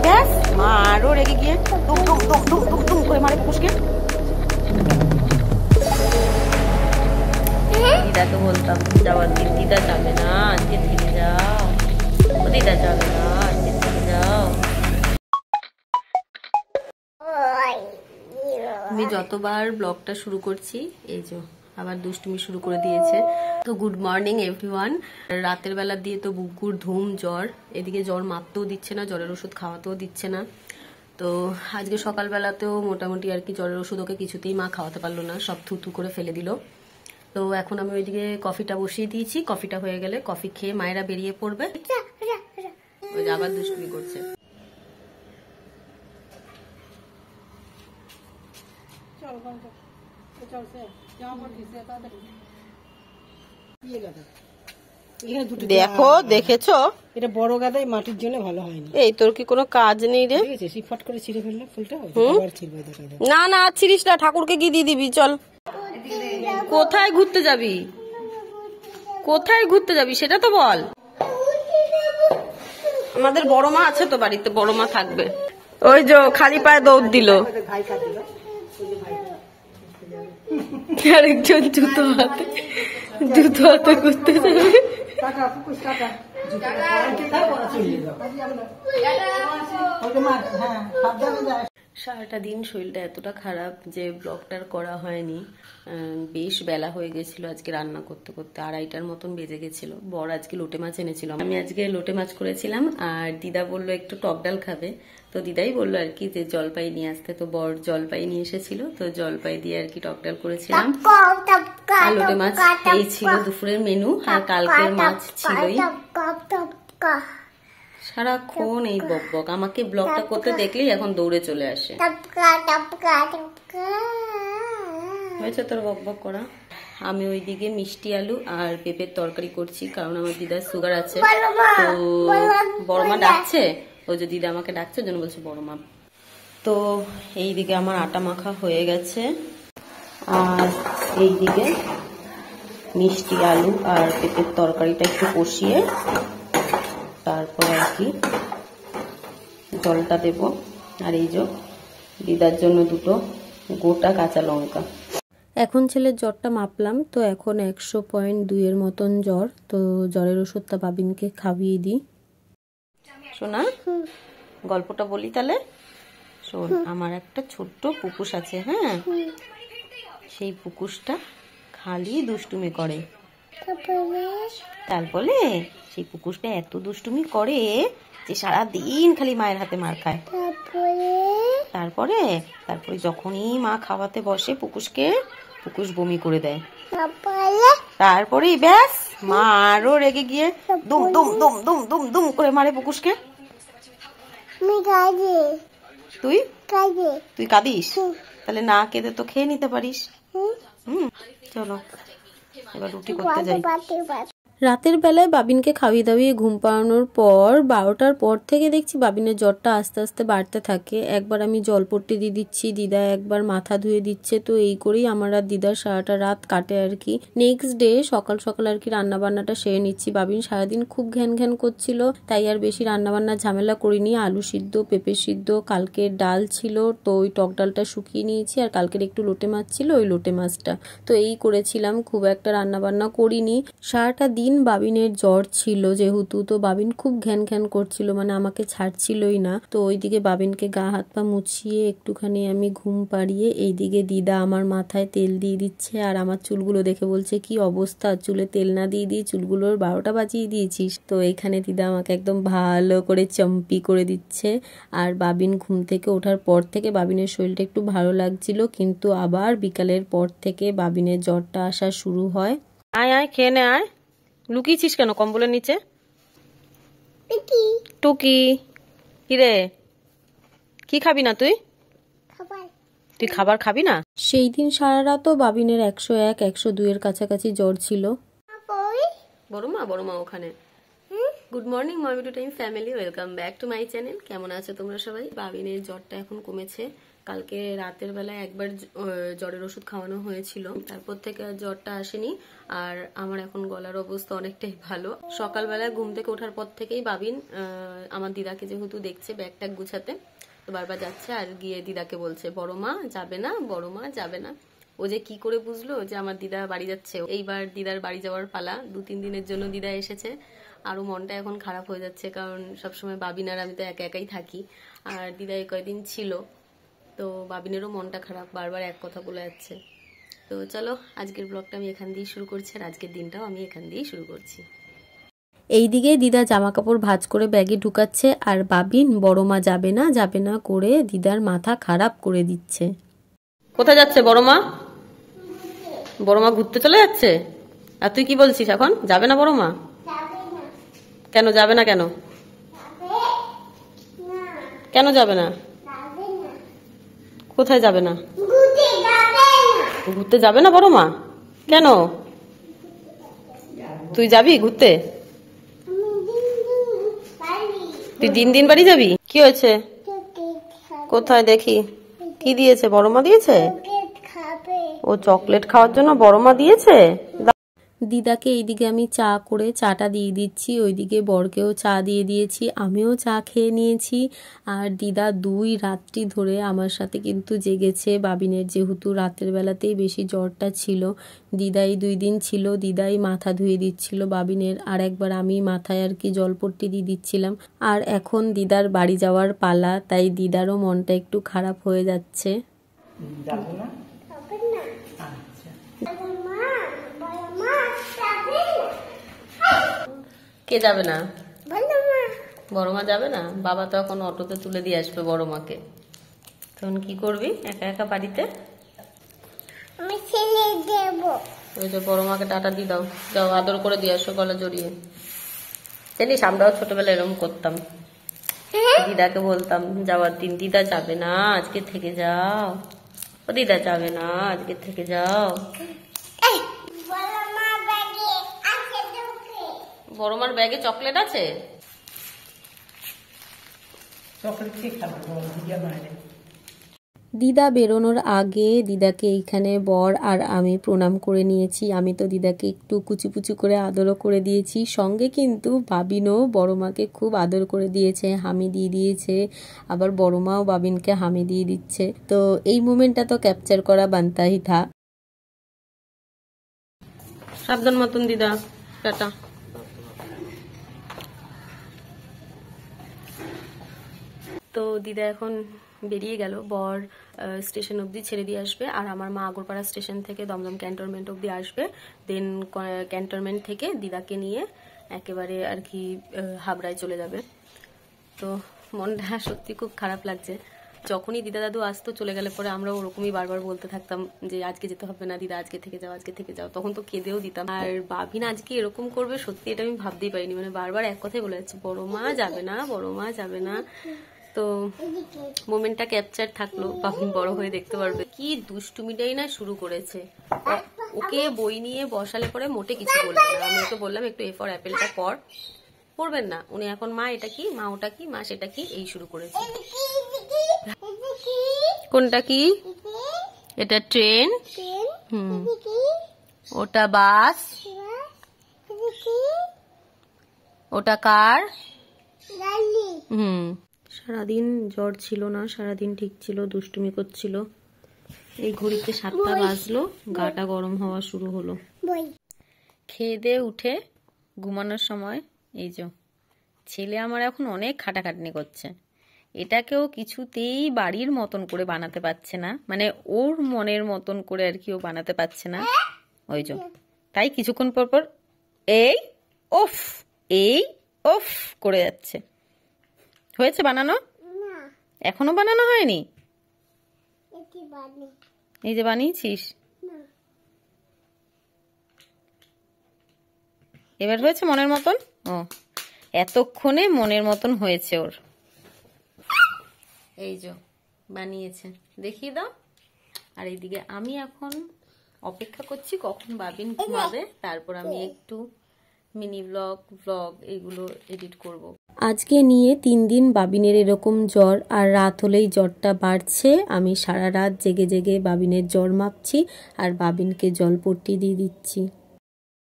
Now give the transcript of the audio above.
ব্যাস মা আরো রেগে গিয়ে দুম দুম দুম দুম দুম দুম করে মারে পুকুসকে। দিদা তো বলতাম যাওয়ার দিন দিদা যাবে না, আজকে থেকে যাও, দিদা যাবে না, আজকে থেকে যাও। আমি যতবার ব্লগটা শুরু করছি এই যে আবার দুষ্টুমি শুরু করে দিয়েছে। তো গুড মর্নিং এভরিওয়ান। রাতের বেলা দিয়ে তো বুকুর ধুম জ্বর, এদিকে জ্বর মাপতেও দিচ্ছে না, জ্বরের ওষুধ খাওয়াতেও দিচ্ছে না। তো আজকে সকালবেলাতেও মোটামুটি আর কি জ্বরের ওষুধ ওকে কিছুতেই মা খাওয়াতে পারলো না, সব থুথু করে ফেলে দিল। তো এখন আমি ওইদিকে কফিটা বসিয়ে দিয়েছি, কফিটা হয়ে গেলে কফি খেয়ে মায়েরা বেরিয়ে পড়বে। ওই যে আবার দুষ্টুমি করছে। দেখো দেখেছো এটা বড় গাদাই মাটির জন্য ভালো হয়নি। এই তোর কি কোনো কাজ নেই রে? ফট করে ছিঁড়ে ফেললে ফুলটা না না ছিড়িস না, ঠাকুরকে কি দিয়ে দিবি? চল। কোথায় ঘুরতে যাবি? কোথায় ঘুরতে যাবি সেটা তো বল। আমাদের বড় মা আছে তো বাড়িতে, বড় মা থাকবে। ওই যে খালি পায়ে দৌড় দিল, আরেকজন জুতো হাতে ঘুরতে যাবে। সারাটা দিন শরীরটা এতটা খারাপ যে ব্লগটার করা হয়নি। বেশ বেলা হয়ে গেছিল আজকে রান্না করতে করতে, 2:30টার মতন বেজে গেছিল। বর আজকে লোটে মাছ এনেছিল, আমি আজকে লোটে মাছ করেছিলাম। আর দিদা বললো একটু টক ডাল খাবে, তো দিদাই বললো আর কি যে জলপাই নিয়ে আসতে। তো বর জলপাই নিয়ে এসেছিল, তো জলপাই দিয়ে আর কি টক ডাল করেছিলাম। আর লোটে মাছ এই ছিল দুপুরের মেনু, আর কালকের মাছ ছিলই। সারাক্ষণ এই বক বক, আমাকে ব্লগটা করতে দেখলেই এখন দৌড়ে চলে আসে। হয়েছে তোর বক বক করা। আমি ওইদিকে মিষ্টি আলু আর পেঁপের তরকারি করছি, কারণ আমার দিদার সুগার আছে। তো বড়মা ডাকছে, ওই যে দিদা আমাকে ডাকছে জন্য বলছে বড়মা। তো এইদিকে আমার আটা মাখা হয়ে গেছে, আর এইদিকে মিষ্টি আলু আর পেঁপের তরকারিটা একটু কষিয়ে তারপর আর কি জলটা দেব। আর এই যে দিদার জন্য 2টো গোটা কাঁচা লঙ্কা। এখন ছেলের জ্বরটা মাপলাম, তো এখন 100.2 মতন জ্বর। তো জ্বরের ওষুধটা বাবিনকে খাইয়ে দিই। শোনা গল্পটা বলি তাহলে শোন। আমার একটা ছোট্ট পুকুস আছে, হ্যাঁ, সেই পুকুসটা খালি দুষ্টুমি করে। তারপরে সেই পুকুসটা এত দুষ্টুমি করে যে সারাদিন খালি মায়ের হাতে মার খায়। তারপরে যখনই মা খাওয়াতে বসে পুকুস বমি করে দেয়। তারপরে ব্যাস মা আরো রেগে গিয়ে দুম দুম দুম দুম দুম দুম করে মারে পুকুসকে। তুই কাঁদিস? তাহলে না কেঁদে তো খেয়ে নিতে পারিস। চলো এবার রুটি করতে যাই। রাতের বেলায় বাবিনকে খাইয়ে দাইয়ে ঘুম পাড়ানোর পর 12টার পর থেকে দেখছি বাবিনের জ্বরটা আস্তে আস্তে বাড়তে থাকে। একবার আমি জলপট্টি দিয়ে দিচ্ছি, দিদা একবার মাথা ধুয়ে দিচ্ছে। তো এই করেই আমার আর দিদার সারাটা রাত কাটে আর কি। নেক্সট ডে সকাল সকাল আর কি রান্না বান্নাটা সেরে নিচ্ছি। বাবিন সারাদিন খুব ঘ্যান ঘ্যান করছিল, তাই আর বেশি রান্না বান্নার ঝামেলা করিনি। আলু সিদ্ধ, পেঁপে সিদ্ধ, কালকের ডাল ছিল, তো ওই টক ডালটা শুকিয়ে নিয়েছি। আর কালকের একটু লোটে মাছ ছিল, ওই লোটে মাছটা তো এই করেছিলাম, খুব একটা রান্না বান্না করিনি। সারাটা দিন বাবিনের জ্বর ছিল যেহেতু, তো বাবিন খুব ঘ্যান ঘ্যান করছিল, মানে আমাকে ছাড়ছিলই না। তো ওইদিকে বাবিনকে গা হাত পা মুছিয়ে একটুখানি আমি ঘুম পাড়িয়ে এইদিকে দিদা আমার মাথায় তেল দিয়ে দিচ্ছে। আর আমার চুলগুলো দেখে বলছে কি অবস্থা, চুলে তেল না দিয়ে দিয়ে চুলগুলোর 12টা বাজিয়ে দিয়েছিস। তো এখানে দিদা আমাকে একদম ভালো করে চম্পি করে দিচ্ছে। আর বাবিন ঘুম থেকে ওঠার পর থেকে বাবিনের শরীরটা একটু ভালো লাগছিল, কিন্তু আবার বিকালের পর থেকে বাবিনের জ্বরটা আসা শুরু হয়। আয় আয় খেয়ে নে, আয়। লুকিয়েছিস কেন কম্বলের নিচে? টুকি কিরে, কি খাবি না তুই? তুই খাবার খাবি না? সেই দিন সারা রাতও বাবিনের 101 102 এর কাছাকাছি জ্বর ছিল। বড়মা ওখানে। Good morning morning to time family, welcome back to my channel. কেমন আছো তোমরা সবাই? বাবিনের জ্বরটা এখন কমেছে, কালকে রাতের বেলায় একবার জ্বরের ওষুধ খাওয়ানো হয়েছিল, তারপর থেকে আর জ্বরটা আসেনি। আর আমার এখন গলার অবস্থা অনেকটাই ভালো। সকালবেলায় ঘুম থেকে ওঠার পর থেকেই বাবিন আমার দিদাকে যেহেতু দেখছে ব্যাগ ট্যাগ গুছাতে, তো বারবার যাচ্ছে আর গিয়ে দিদাকে বলছে বড় মা যাবে না, বড় মা যাবে না। ও যে কি করে বুঝলো যে আমার দিদা বাড়ি যাচ্ছে। এইবার দিদার বাড়ি যাওয়ার পালা। 2-3 দিনের জন্য দিদা এসেছে। আরো মনটা এখন খারাপ হয়ে যাচ্ছে, কারণ সবসময় বাবিন আর আমি তো একা একাই থাকি, আর দিদা এই কয়দিন ছিল, তো বাবিনেরও মনটা খারাপ, বারবার এক কথা বলে যাচ্ছে। তো চলো আজকের ব্লগটা আমি এখান দিয়েই শুরু করছি, আর আজকের দিনটাও আমি এখান দিয়েই শুরু করছি। এইদিকে দিদা জামা কাপড় ভাঁজ করে ব্যাগে ঢুকাচ্ছে, আর বাবিন বড় মা যাবে না যাবে না করে দিদার মাথা খারাপ করে দিচ্ছে। কোথায় যাচ্ছে বড় মা? বড় মা ঘুরতে চলে যাচ্ছে। আর তুই কি বলছিস এখন? যাবে না বড় মা? কেন যাবে না? কেন কেন যাবে না? কোথায় যাবে না? ঘুরতে যাবে না বড় মা? কেন? তুই যাবি ঘুরতে? তুই দিন দিন বাড়ি যাবি? কি হয়েছে? কোথায় দেখি? কি দিয়েছে? বড় মা দিয়েছে? ও চকলেট খাওয়ার জন্য বড় মা দিয়েছে। দিদাকে এইদিকে আমি চা করে চাটা দিয়ে দিচ্ছি, ওইদিকে বরকেও চা দিয়ে দিয়েছি, আমিও চা খেয়ে নিয়েছি। আর দিদা 2 রাত্রি ধরে আমার সাথে কিন্তু জেগেছে। বাবিনের যেহেতু রাতের বেলাতেই বেশি জ্বরটা ছিল, দিদাই 2 দিন ছিল, দিদাই মাথা ধুয়ে দিচ্ছিল বাবিনের, আর একবার আমি মাথায় আর কি জলপট্টি দিয়ে দিচ্ছিলাম। আর এখন দিদার বাড়ি যাওয়ার পালা, তাই দিদারও মনটা একটু খারাপ হয়ে যাচ্ছে। কে যাবে না? বড় মা যাবে না? বাবা তো এখন অটোতে তুলে দিয়ে আসবে বড় মাকে। তখন কি করবি একা একা বাড়িতে? ওই যে বড় মাকে টাটা দিয়ে দাও, যাও আদর করে দিয়ে আসো গলা জড়িয়ে। জানিস আমরাও ছোটবেলায় এরকম করতাম, দিদাকে বলতাম যাওয়ার দিন দিদা যাবে না আজকে থেকে যাও, ও দিদা যাবে না আজকে থেকে যাও। বড় মার ব্যাগে চকলেট আছে? দিদা বেরোনোর আগে দিদাকে এইখানে বর আর আমি প্রণাম করে নিয়েছি। আমি তো দিদাকে একটু কুচি করে আদরও করে দিয়েছি, সঙ্গে কিন্তু বাবিনও বড় মাকে খুব আদর করে দিয়েছে, হামি দিয়ে দিয়েছে, আবার বড় মাও বাবিনকে হামি দিয়ে দিচ্ছে। তো এই মোমেন্টটা তো ক্যাপচার করা বানতাই থা। সাবধান মতন দিদা, টাটা। তো দিদা এখন বেরিয়ে গেল, বর স্টেশন অবধি ছেড়ে দিয়ে আসবে, আর আমার মা আগরপাড়া স্টেশন থেকে দমদম ক্যান্টনমেন্ট অবধি আসবে। দেন ক্যান্টনমেন্ট থেকে দিদাকে নিয়ে একেবারে আর কি হাবড়ায় চলে যাবে। তো মনটা সত্যি খুব খারাপ লাগছে। যখনই দিদা দাদু আসতো চলে গেলে পরে আমরা ওরকমই বারবার বলতে থাকতাম যে আজকে যেতে হবে না দিদা, আজকে থেকে যাও, আজকে থেকে যাও। তখন তো কেঁদেও দিতাম। আর বাবিন আজকে এরকম করবে সত্যি এটা আমি ভাবতেই পারিনি, মানে বারবার এক কথাই বলে যাচ্ছে বড় মা যাবে না, বড় মা যাবে না। তো মোমেন্টটা ক্যাপচার থাকলো, বাবিন বড় হয়ে দেখতে পারবে। কি দুষ্টুমিটাই না শুরু করেছে। ওকে বই নিয়ে বসালে পরে মোটে কিছু বলবে না। আমি ওকে বললাম একটু এ ফর অ্যাপেলটা পড়, পড়বেন না উনি। এখন মা এটা কি, মা ওটা কি, মা সেটা কি, এই শুরু করেছে। কোনটা কি? এটা ট্রেন, ওটা বাস, ওটা কার। সারাদিন জ্বর ছিল না, সারাদিন ঠিক ছিল, দুষ্টুমি করছিল। এই ঘড়িতে 7টা বাজলো, গাটা গরম হওয়া শুরু হলো। খেয়ে দিয়ে উঠে ঘুমানোর সময় এই যে ছেলে আমার এখন অনেক খাটাখাটনি করছে। এটাকেও কিছুতেই বাড়ির মতন করে বানাতে পারছে না, মানে ওর মনের মতন করে আর কি ও বানাতে পারছে না। ওই যে তাই কিছুক্ষণ পর পর এই ওফ এই ওফ করে যাচ্ছে। হয়েছে বানানো? এখনো বানানো হয়নি? এই যে বানিয়েছিস, এবার হয়েছে মনের মতন? ও এতক্ষণে মনের মতন হয়েছে ওর। এই যে বানিয়েছে, দেখিয়ে দাও। আর এইদিকে আমি এখন অপেক্ষা করছি কখন বাবিন ঘুমাবে, তারপর আমি একটু মিনি ব্লগ এগুলো এডিট করব। আজকে নিয়ে 3 দিন বাবিনের এরকম জ্বর, আর রাত হলেই জ্বরটা বাড়ছে। আমি সারা রাত জেগে জেগে বাবিনের জ্বর মাপছি আর বাবিনকে জলপট্টি দিয়ে দিচ্ছি।